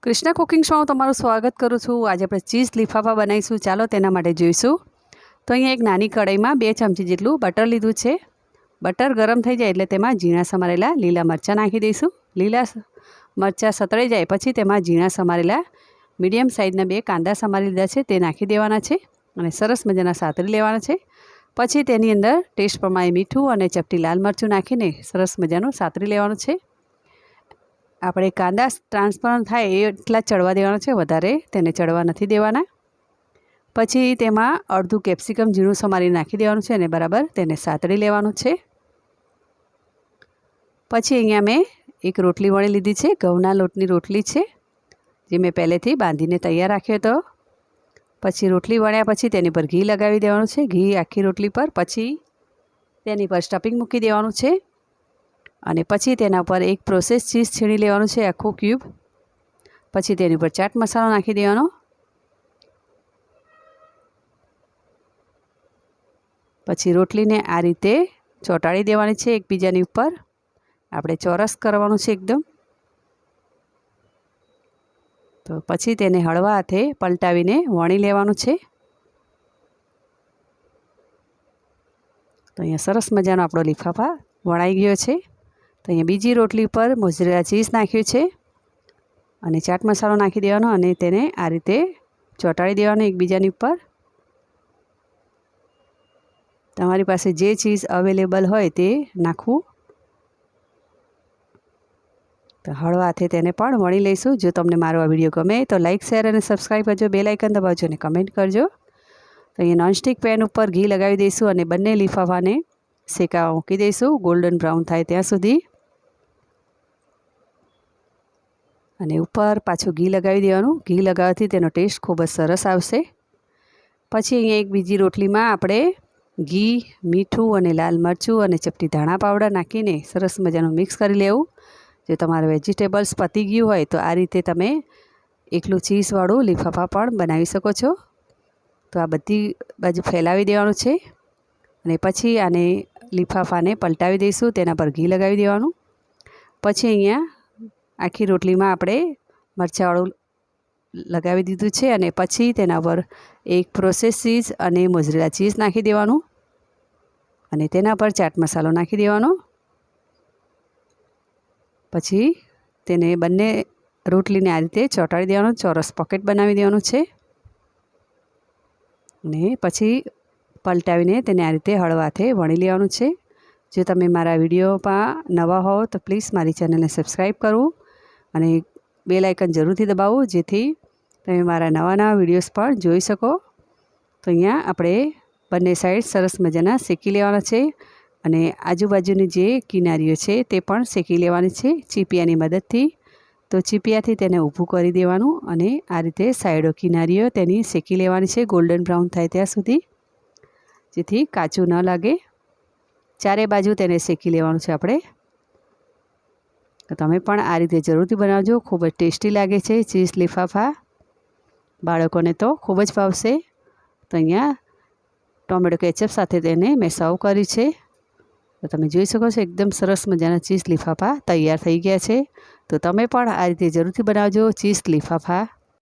Krishna cooking શોમાં તમારું સ્વાગત કરું છું। આજે આપણે ચીઝ લિફાફા બનાવીશું। ચાલો તેના માટે જોઈશું। તો અહીંયા એક નાની કઢાઈમાં 2 ચમચી જેટલું બટર લીધું છે। બટર ગરમ થઈ જાય એટલે તેમાં ઝીણા સમારેલા લીલા મરચાં નાખી દઈશું। લીલા મરચાં સતળાઈ જાય પછી તેમાં ઝીણા સમારેલા મીડિયમ સાઇઝના 2 કાંદા સમારી લીધા છે તે નાખી દેવાના છે અને સરસ મજાના સાતરી લેવાના છે। પછી તેની અંદર ટેસ્ટ પ્રમાણે મીઠું અને ચપટી લાલ મરચું નાખીને સરસ મજાનું સાતરી લેવાનું છે। આપણે કાંદા ટ્રાન્સપરન્ટ થાય એટલા ચડવા દેવાના છે, વધારે તેને ચડવા નથી દેવાના। પછી તેમાં અડધું કેપ્સિકમ ઝીણું સમારી નાખી દેવાનું છે અને બરાબર તેને સાતળી લેવાનું છે। પછી અહીંયા મેં એક રોટલી વણી લીધી છે। ઘઉંના લોટની રોટલી છે જે મેં પહેલેથી બાંધીને તૈયાર રાખ્યો હતો। પછી રોટલી વણ્યા પછી તેની પર ઘી લગાવી દેવાનું છે, ઘી આખી રોટલી પર। પછી તેની પર સ્ટફિંગ મૂકી દેવાનું છે અને પછી તેના પર એક પ્રોસેસ ચીઝ છીણી લેવાનું છે, આખું ક્યુબ। પછી તેની પર ચાટ મસાલો નાખી દેવાનો। પછી રોટલીને આ રીતે ચોંટાડી દેવાની છે એકબીજાની ઉપર। આપણે ચોરસ કરવાનું છે એકદમ। તો પછી તેને હળવા હાથે પલટાવીને વણી લેવાનું છે। તો અહીંયા સરસ મજાનો આપણો લિફાફા વણાઈ ગયો છે। તો અહીંયા બીજી રોટલી પર મોઝરેલા ચીઝ નાખ્યું છે અને ચાટ મસાલો નાખી દેવાનો અને તેને આ રીતે ચોંટાડી દેવાનો એકબીજાની ઉપર। તમારી પાસે જે ચીઝ અવેલેબલ હોય તે નાખવું। તો હળવા હાથે તેને પણ વણી લઈશું। જો તમને મારો આ વિડીયો ગમે તો લાઇક શેર અને સબસ્ક્રાઈબ કરજો, બેલ આઇકન દબાવજો અને કમેન્ટ કરજો। તો અહીંયા નોનસ્ટિક પેન ઉપર ઘી લગાવી દઈશું અને બંને લિફાફાને શેકાવા મૂકી દઈશું ગોલ્ડન બ્રાઉન થાય ત્યાં સુધી। અને ઉપર પાછું ઘી લગાવી દેવાનું। ઘી લગાવવાથી તેનો ટેસ્ટ ખૂબ જ સરસ આવશે। પછી અહીંયા એક બીજી રોટલીમાં આપણે ઘી, મીઠું અને લાલ મરચું અને ચપટી ધાણા પાવડર નાખીને સરસ મજાનું મિક્સ કરી લેવું। જો તમારે વેજીટેબલ્સ પતી ગયું હોય તો આ રીતે તમે એકલું ચીઝવાળું લિફાફા પણ બનાવી શકો છો। તો આ બધી બાજુ ફેલાવી દેવાનું છે અને પછી આને લિફાફાને પલટાવી દઈશું, તેના પર ઘી લગાવી દેવાનું। પછી અહીંયા આખી રોટલીમાં આપણે મરચાંવાળું લગાવી દીધું છે અને પછી તેના પર એક પ્રોસેસ ચીઝ અને મોઝરેલા ચીઝ નાખી દેવાનું અને તેના પર ચાટ મસાલો નાખી દેવાનો। પછી તેને બંને રોટલીને આ રીતે ચોંટાડી દેવાનું, ચોરસ પોકેટ બનાવી દેવાનું છે અને પછી પલટાવીને તેને આ રીતે હળવા હાથે વણી લેવાનું છે। જો તમે મારા વિડીયોમાં નવા હો તો પ્લીઝ મારી ચેનલને સબસ્ક્રાઈબ કરવું અને બેલ આઇકન જરૂરથી દબાવવું જેથી તમે મારા નવા વિડીયોઝ પણ જોઈ શકો। તો અહીંયા આપણે બંને સાઈડ સરસ મજાના શેકી લેવાના છે અને આજુબાજુની જે કિનારીઓ છે તે પણ શેકી લેવાની છે ચીપિયાની મદદથી। તો ચીપિયાથી તેને ઊભું કરી દેવાનું અને આ રીતે સાઈડો કિનારીઓ તેની શેકી લેવાની છે ગોલ્ડન બ્રાઉન થાય ત્યાં સુધી, જેથી કાચું ન લાગે। ચારે બાજુ તેને શેકી લેવાનું છે આપણે। તો તમે પણ આ રીતે જરૂરથી બનાવજો, ખૂબ જ ટેસ્ટી લાગે છે ચીઝ લિફાફા। બાળકોને તો ખૂબ જ ભાવશે। તો અહીંયા ટોમેટો કેચઅપ સાથે તેને મેં સર્વ કરી છે। તો તમે જોઈ શકો છો એકદમ સરસ મજાના ચીઝ લિફાફા તૈયાર થઈ ગયા છે। તો તમે પણ આ રીતે જરૂરથી બનાવજો ચીઝ લિફાફા।